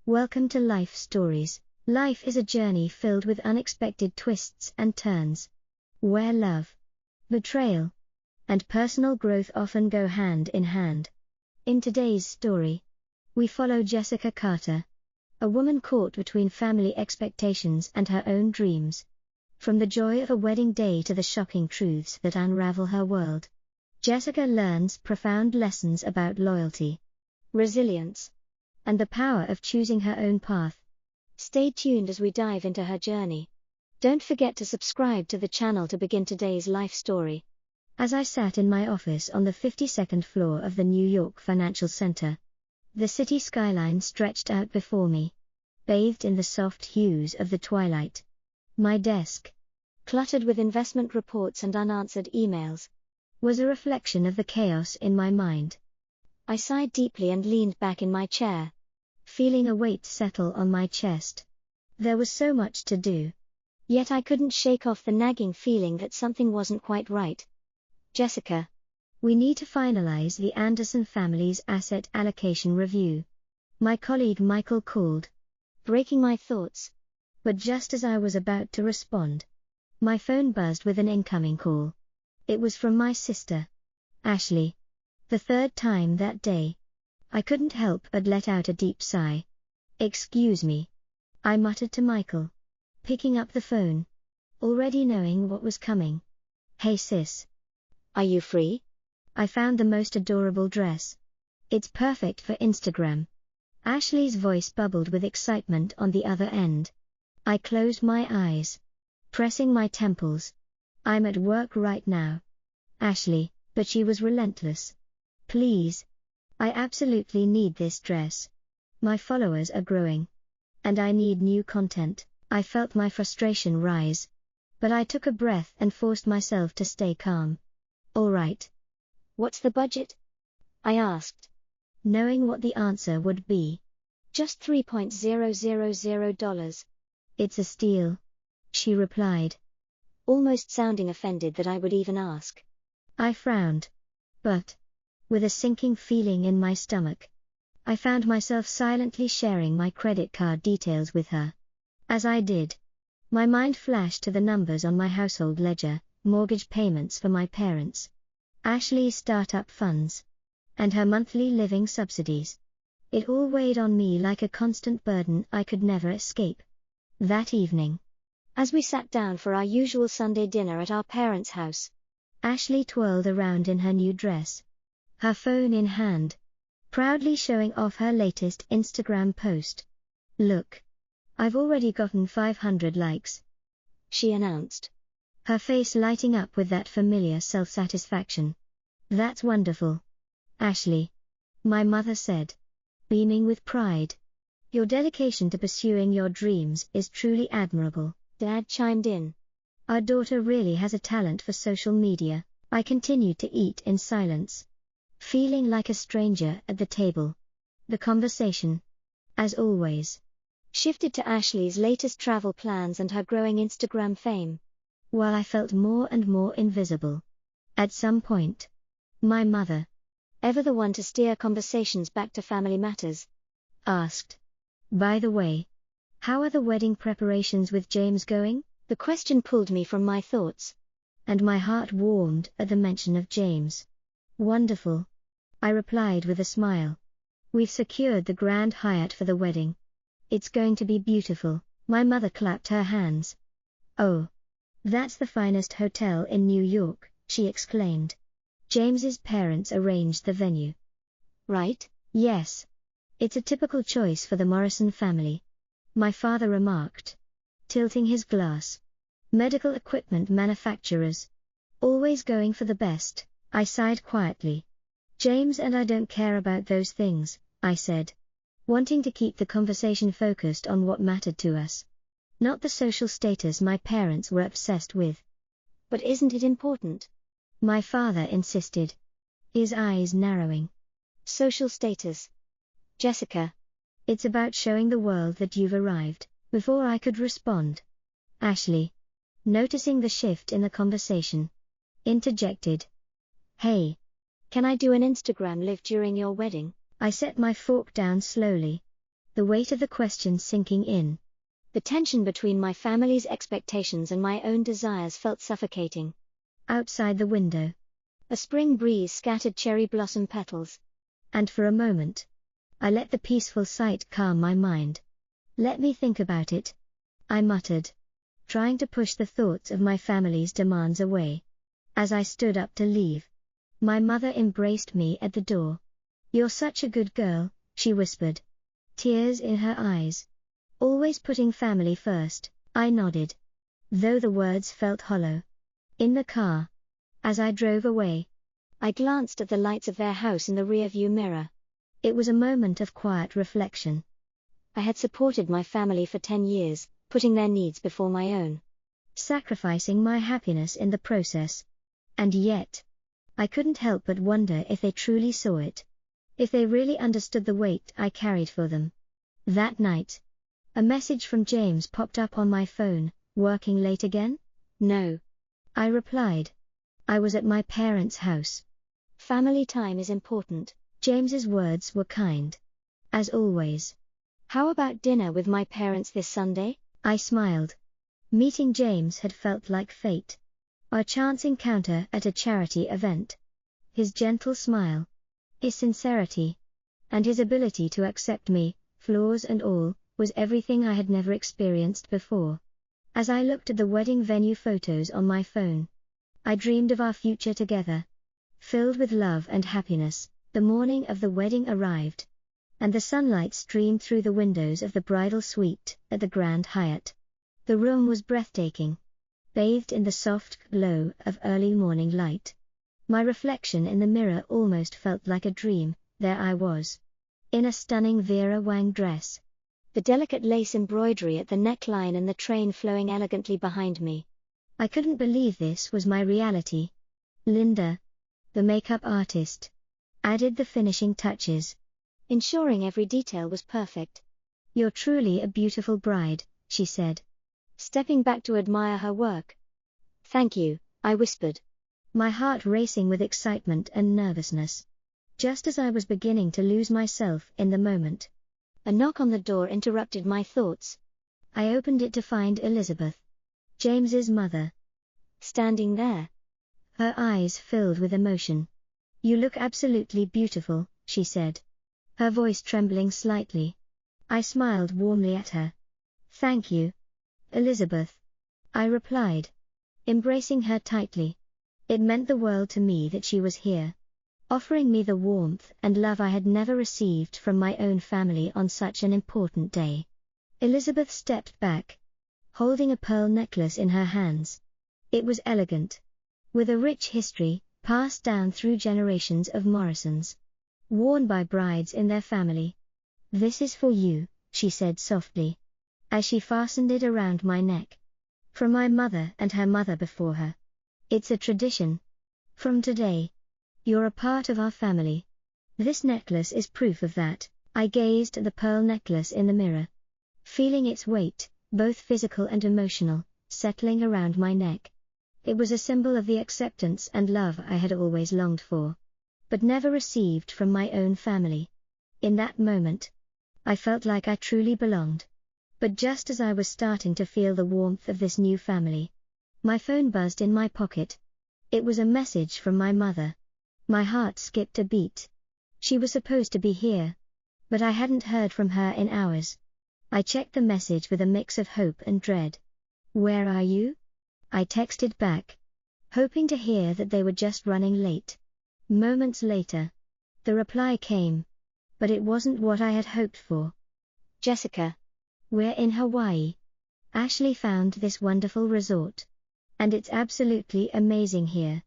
Welcome to Life Stories. Life is a journey filled with unexpected twists and turns, where love, betrayal, and personal growth often go hand in hand. In today's story, we follow Jessica Carter, a woman caught between family expectations and her own dreams. From the joy of a wedding day to the shocking truths that unravel her world, Jessica learns profound lessons about loyalty, resilience, and the power of choosing her own path. Stay tuned as we dive into her journey. Don't forget to subscribe to the channel to begin today's life story. As I sat in my office on the 52nd floor of the New York Financial Center, the city skyline stretched out before me, bathed in the soft hues of the twilight. My desk, cluttered with investment reports and unanswered emails, was a reflection of the chaos in my mind. I sighed deeply and leaned back in my chair, feeling a weight settle on my chest. There was so much to do, yet I couldn't shake off the nagging feeling that something wasn't quite right. Jessica, we need to finalize the Anderson family's asset allocation review. My colleague Michael called, breaking my thoughts. But just as I was about to respond, my phone buzzed with an incoming call. It was from my sister, Ashley. The third time that day. I couldn't help but let out a deep sigh. "Excuse me," I muttered to Michael, picking up the phone, already knowing what was coming. "Hey sis. Are you free? I found the most adorable dress. It's perfect for Instagram." Ashley's voice bubbled with excitement on the other end. I closed my eyes, pressing my temples. "I'm at work right now, Ashley," but she was relentless. "Please. I absolutely need this dress. My followers are growing, and I need new content." I felt my frustration rise, but I took a breath and forced myself to stay calm. "All right. What's the budget?" I asked, knowing what the answer would be. "Just $3,000. It's a steal," she replied, almost sounding offended that I would even ask. I frowned, but, with a sinking feeling in my stomach, I found myself silently sharing my credit card details with her. As I did, my mind flashed to the numbers on my household ledger, mortgage payments for my parents, Ashley's startup funds, and her monthly living subsidies. It all weighed on me like a constant burden I could never escape. That evening, as we sat down for our usual Sunday dinner at our parents' house, Ashley twirled around in her new dress, her phone in hand, proudly showing off her latest Instagram post. "Look, I've already gotten 500 likes," she announced, her face lighting up with that familiar self-satisfaction. "That's wonderful, Ashley," my mother said, beaming with pride. "Your dedication to pursuing your dreams is truly admirable." Dad chimed in. "Our daughter really has a talent for social media." I continued to eat in silence, feeling like a stranger at the table. The conversation, as always, shifted to Ashley's latest travel plans and her growing Instagram fame, while I felt more and more invisible. At some point, my mother, ever the one to steer conversations back to family matters, asked, "By the way, how are the wedding preparations with James going?" The question pulled me from my thoughts, and my heart warmed at the mention of James. "Wonderful," I replied with a smile. "We've secured the Grand Hyatt for the wedding. It's going to be beautiful." My mother clapped her hands. "Oh, that's the finest hotel in New York," she exclaimed. "James's parents arranged the venue, right?" "Yes. It's a typical choice for the Morrison family," my father remarked, tilting his glass. "Medical equipment manufacturers, always going for the best." I sighed quietly. "James and I don't care about those things," I said, wanting to keep the conversation focused on what mattered to us, not the social status my parents were obsessed with. "But isn't it important?" my father insisted, his eyes narrowing. "Social status, Jessica. It's about showing the world that you've arrived." Before I could respond, Ashley, noticing the shift in the conversation, interjected, "Hey, can I do an Instagram live during your wedding?" I set my fork down slowly, the weight of the question sinking in. The tension between my family's expectations and my own desires felt suffocating. Outside the window, a spring breeze scattered cherry blossom petals. And for a moment, I let the peaceful sight calm my mind. "Let me think about it," I muttered, trying to push the thoughts of my family's demands away. As I stood up to leave, my mother embraced me at the door. "You're such a good girl," she whispered, tears in her eyes. "Always putting family first." I nodded, though the words felt hollow. In the car, as I drove away, I glanced at the lights of their house in the rearview mirror. It was a moment of quiet reflection. I had supported my family for 10 years, putting their needs before my own, sacrificing my happiness in the process. And yet, I couldn't help but wonder if they truly saw it. If they really understood the weight I carried for them. That night, a message from James popped up on my phone. "Working late again?" "No," I replied. I was at my parents' house. "Family time is important." James's words were kind, as always. "How about dinner with my parents this Sunday?" I smiled. Meeting James had felt like fate. Our chance encounter at a charity event. His gentle smile, his sincerity, and his ability to accept me, flaws and all, was everything I had never experienced before. As I looked at the wedding venue photos on my phone, I dreamed of our future together, filled with love and happiness. The morning of the wedding arrived, and the sunlight streamed through the windows of the bridal suite at the Grand Hyatt. The room was breathtaking, bathed in the soft glow of early morning light. My reflection in the mirror almost felt like a dream. There I was, in a stunning Vera Wang dress, the delicate lace embroidery at the neckline and the train flowing elegantly behind me. I couldn't believe this was my reality. Linda, the makeup artist, added the finishing touches, ensuring every detail was perfect. "You're truly a beautiful bride," she said, stepping back to admire her work. "Thank you," I whispered, my heart racing with excitement and nervousness. Just as I was beginning to lose myself in the moment, a knock on the door interrupted my thoughts. I opened it to find Elizabeth, James's mother, standing there, her eyes filled with emotion. "You look absolutely beautiful," she said, her voice trembling slightly. I smiled warmly at her. "Thank you, Elizabeth," I replied, embracing her tightly. It meant the world to me that she was here, offering me the warmth and love I had never received from my own family on such an important day. Elizabeth stepped back, holding a pearl necklace in her hands. It was elegant, with a rich history, passed down through generations of Morrisons, worn by brides in their family. "This is for you," she said softly, as she fastened it around my neck. "From my mother and her mother before her. It's a tradition. From today, you're a part of our family. This necklace is proof of that." I gazed at the pearl necklace in the mirror, feeling its weight, both physical and emotional, settling around my neck. It was a symbol of the acceptance and love I had always longed for, but never received from my own family. In that moment, I felt like I truly belonged. But just as I was starting to feel the warmth of this new family, my phone buzzed in my pocket. It was a message from my mother. My heart skipped a beat. She was supposed to be here, but I hadn't heard from her in hours. I checked the message with a mix of hope and dread. "Where are you?" I texted back, hoping to hear that they were just running late. Moments later, the reply came, but it wasn't what I had hoped for. "Jessica, we're in Hawaii. Ashley found this wonderful resort, and it's absolutely amazing here.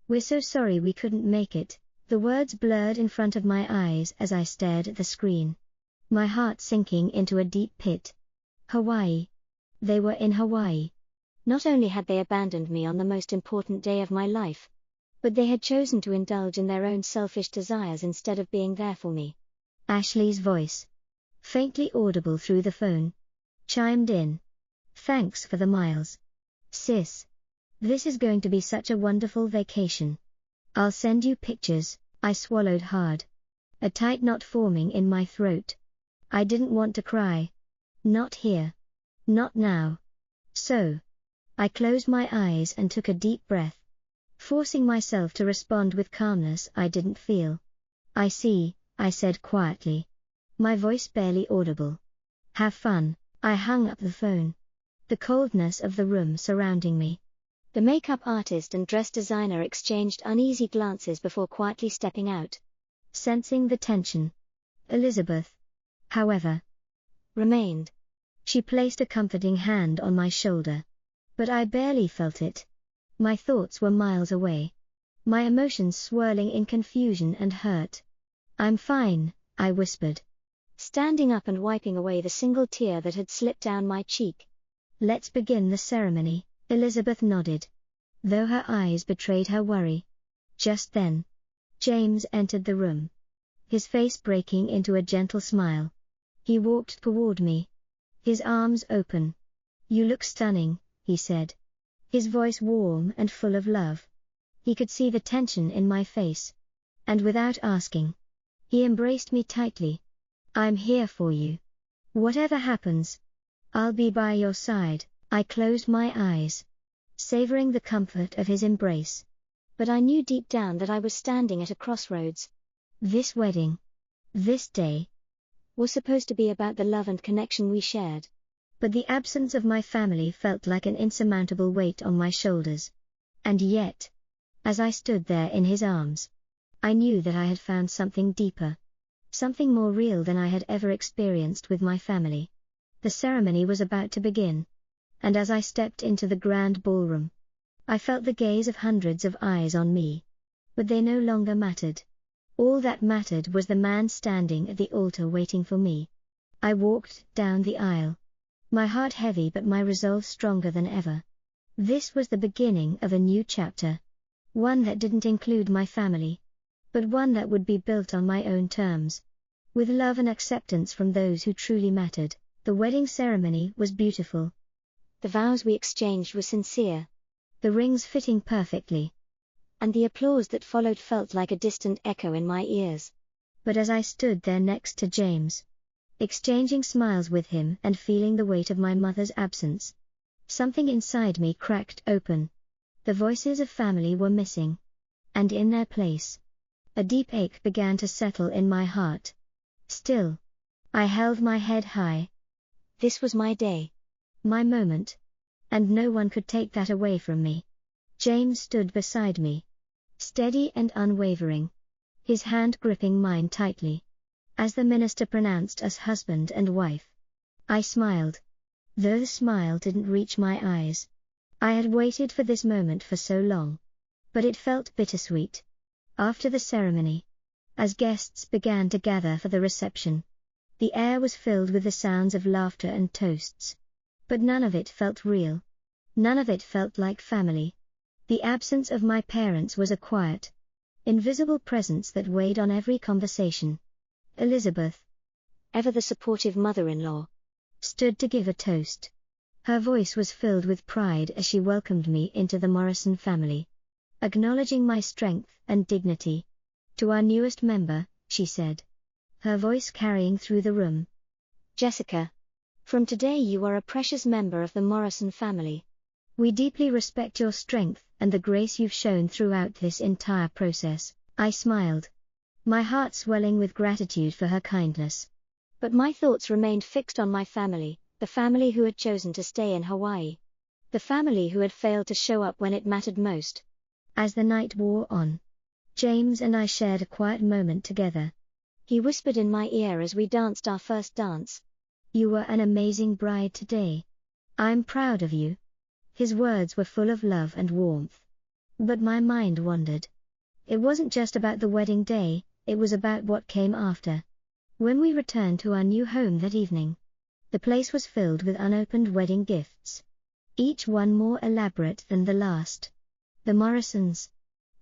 We're so sorry we couldn't make it." The words blurred in front of my eyes as I stared at the screen, my heart sinking into a deep pit. Hawaii. They were in Hawaii. Not only had they abandoned me on the most important day of my life, but they had chosen to indulge in their own selfish desires instead of being there for me. Ashley's voice, faintly audible through the phone, chimed in. "Thanks for the miles, sis. This is going to be such a wonderful vacation. I'll send you pictures." I swallowed hard, a tight knot forming in my throat. I didn't want to cry. Not here. Not now. So, I closed my eyes and took a deep breath, forcing myself to respond with calmness I didn't feel. I see, I said quietly, my voice barely audible. Have fun. I hung up the phone. The coldness of the room surrounding me. The makeup artist and dress designer exchanged uneasy glances before quietly stepping out. Sensing the tension, Elizabeth, however, remained. She placed a comforting hand on my shoulder. But I barely felt it. My thoughts were miles away. My emotions swirling in confusion and hurt. I'm fine, I whispered, standing up and wiping away the single tear that had slipped down my cheek. Let's begin the ceremony, Elizabeth nodded, though her eyes betrayed her worry. Just then, James entered the room, his face breaking into a gentle smile. He walked toward me, his arms open. You look stunning, he said, his voice warm and full of love. He could see the tension in my face. And without asking, he embraced me tightly. I'm here for you. Whatever happens, I'll be by your side. I closed my eyes, savoring the comfort of his embrace. But I knew deep down that I was standing at a crossroads. This wedding, this day, was supposed to be about the love and connection we shared. But the absence of my family felt like an insurmountable weight on my shoulders. And yet, as I stood there in his arms, I knew that I had found something deeper, something more real than I had ever experienced with my family. The ceremony was about to begin, and as I stepped into the grand ballroom, I felt the gaze of hundreds of eyes on me. But they no longer mattered. All that mattered was the man standing at the altar waiting for me. I walked down the aisle, my heart heavy but my resolve stronger than ever. This was the beginning of a new chapter, one that didn't include my family, but one that would be built on my own terms, with love and acceptance from those who truly mattered. The wedding ceremony was beautiful. The vows we exchanged were sincere, the rings fitting perfectly, and the applause that followed felt like a distant echo in my ears. But as I stood there next to James, exchanging smiles with him and feeling the weight of my mother's absence, something inside me cracked open. The voices of family were missing, and in their place, a deep ache began to settle in my heart. Still, I held my head high. This was my day, my moment, and no one could take that away from me. James stood beside me, steady and unwavering, his hand gripping mine tightly. As the minister pronounced us husband and wife, I smiled, though the smile didn't reach my eyes. I had waited for this moment for so long, but it felt bittersweet. After the ceremony, as guests began to gather for the reception, the air was filled with the sounds of laughter and toasts. But none of it felt real. None of it felt like family. The absence of my parents was a quiet, invisible presence that weighed on every conversation. Elizabeth, ever the supportive mother-in-law, stood to give a toast. Her voice was filled with pride as she welcomed me into the Morrison family, acknowledging my strength and dignity. To our newest member, she said, her voice carrying through the room, Jessica, from today you are a precious member of the Morrison family. We deeply respect your strength and the grace you've shown throughout this entire process. I smiled, my heart swelling with gratitude for her kindness. But my thoughts remained fixed on my family, the family who had chosen to stay in Hawaii, the family who had failed to show up when it mattered most. As the night wore on, James and I shared a quiet moment together. He whispered in my ear as we danced our first dance. You were an amazing bride today. I'm proud of you. His words were full of love and warmth. But my mind wandered. It wasn't just about the wedding day, it was about what came after. When we returned to our new home that evening, the place was filled with unopened wedding gifts, each one more elaborate than the last. The Morrisons,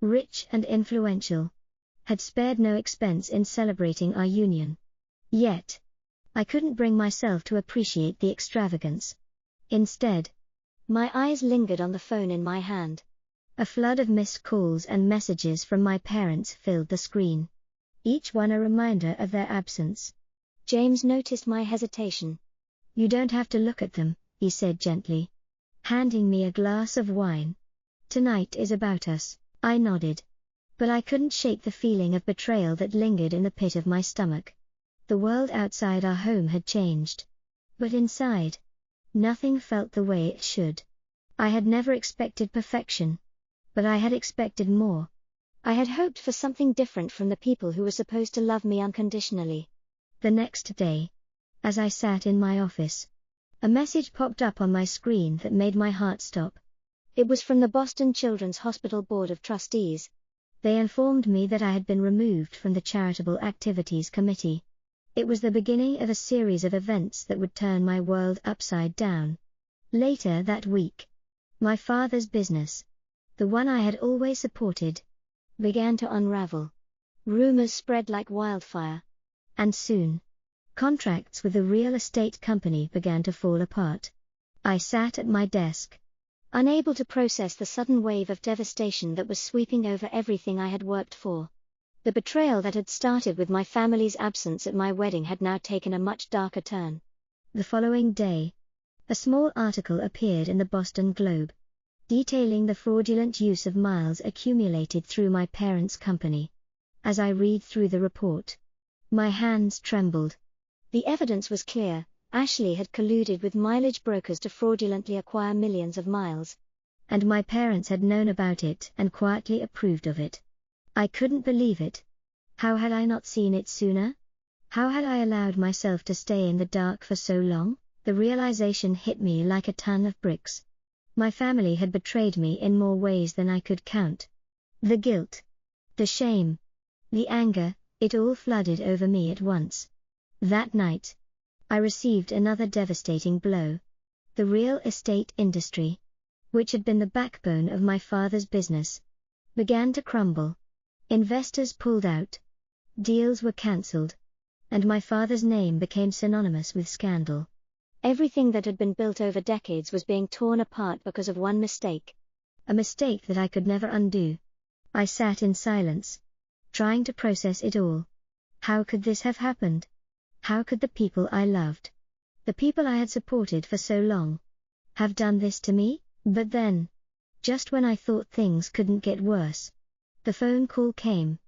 rich and influential, had spared no expense in celebrating our union. Yet, I couldn't bring myself to appreciate the extravagance. Instead, my eyes lingered on the phone in my hand. A flood of missed calls and messages from my parents filled the screen, each one a reminder of their absence. James noticed my hesitation. "You don't have to look at them," he said gently, handing me a glass of wine. "Tonight is about us." I nodded. But I couldn't shake the feeling of betrayal that lingered in the pit of my stomach. The world outside our home had changed. But inside, nothing felt the way it should. I had never expected perfection. But I had expected more. I had hoped for something different from the people who were supposed to love me unconditionally. The next day, as I sat in my office, a message popped up on my screen that made my heart stop. It was from the Boston Children's Hospital Board of Trustees. They informed me that I had been removed from the Charitable Activities Committee. It was the beginning of a series of events that would turn my world upside down. Later that week, my father's business, the one I had always supported, began to unravel. Rumors spread like wildfire. And soon, contracts with the real estate company began to fall apart. I sat at my desk, unable to process the sudden wave of devastation that was sweeping over everything I had worked for. The betrayal that had started with my family's absence at my wedding had now taken a much darker turn. The following day, a small article appeared in the Boston Globe, detailing the fraudulent use of miles accumulated through my parents' company. As I read through the report, my hands trembled. The evidence was clear. Ashley had colluded with mileage brokers to fraudulently acquire millions of miles. And my parents had known about it and quietly approved of it. I couldn't believe it. How had I not seen it sooner? How had I allowed myself to stay in the dark for so long? The realization hit me like a ton of bricks. My family had betrayed me in more ways than I could count. The guilt, the shame, the anger, it all flooded over me at once. That night, I received another devastating blow. The real estate industry, which had been the backbone of my father's business, began to crumble. Investors pulled out, deals were cancelled, and my father's name became synonymous with scandal. Everything that had been built over decades was being torn apart because of one mistake. A mistake that I could never undo. I sat in silence, trying to process it all. How could this have happened? How could the people I loved, the people I had supported for so long, have done this to me? But then, just when I thought things couldn't get worse, the phone call came.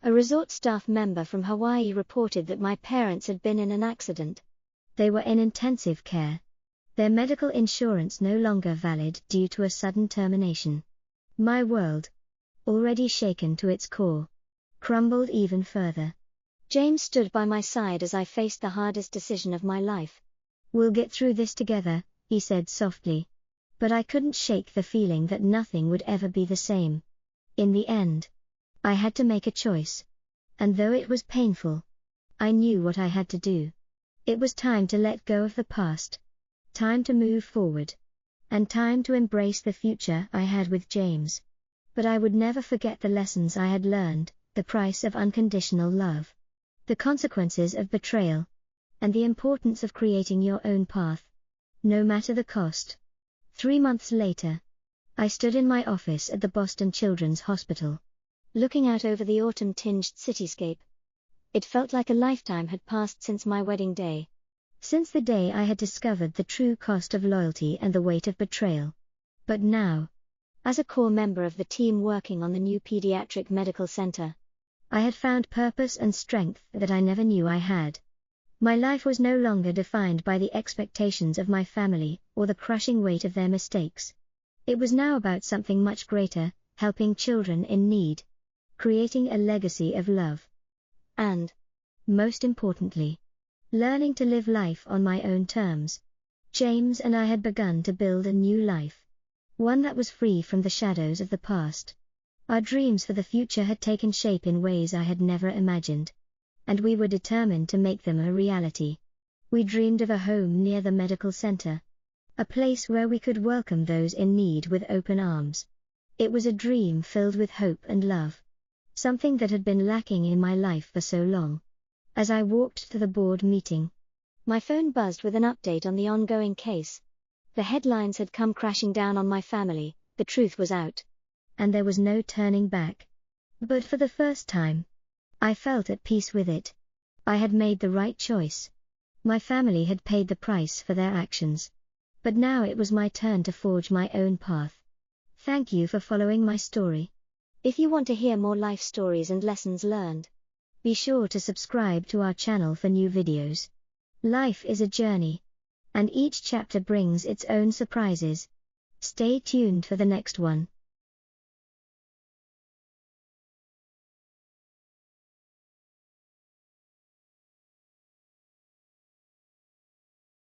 A resort staff member from Hawaii reported that my parents had been in an accident. They were in intensive care. Their medical insurance no longer valid due to a sudden termination. My world, already shaken to its core, crumbled even further. James stood by my side as I faced the hardest decision of my life. "We'll get through this together," he said softly. But I couldn't shake the feeling that nothing would ever be the same. In the end, I had to make a choice. And though it was painful, I knew what I had to do. It was time to let go of the past. Time to move forward. And time to embrace the future I had with James. But I would never forget the lessons I had learned, the price of unconditional love, the consequences of betrayal, and the importance of creating your own path, no matter the cost. 3 months later, I stood in my office at the Boston Children's Hospital, looking out over the autumn-tinged cityscape. It felt like a lifetime had passed since my wedding day. Since the day I had discovered the true cost of loyalty and the weight of betrayal. But now, as a core member of the team working on the new pediatric medical center, I had found purpose and strength that I never knew I had. My life was no longer defined by the expectations of my family or the crushing weight of their mistakes. It was now about something much greater, helping children in need, creating a legacy of love, and, most importantly, learning to live life on my own terms. James and I had begun to build a new life, one that was free from the shadows of the past. Our dreams for the future had taken shape in ways I had never imagined, and we were determined to make them a reality. We dreamed of a home near the medical center, a place where we could welcome those in need with open arms. It was a dream filled with hope and love, something that had been lacking in my life for so long. As I walked to the board meeting, my phone buzzed with an update on the ongoing case. The headlines had come crashing down on my family, the truth was out. And there was no turning back. But for the first time, I felt at peace with it. I had made the right choice. My family had paid the price for their actions. But now it was my turn to forge my own path. Thank you for following my story. If you want to hear more life stories and lessons learned, be sure to subscribe to our channel for new videos. Life is a journey, and each chapter brings its own surprises. Stay tuned for the next one.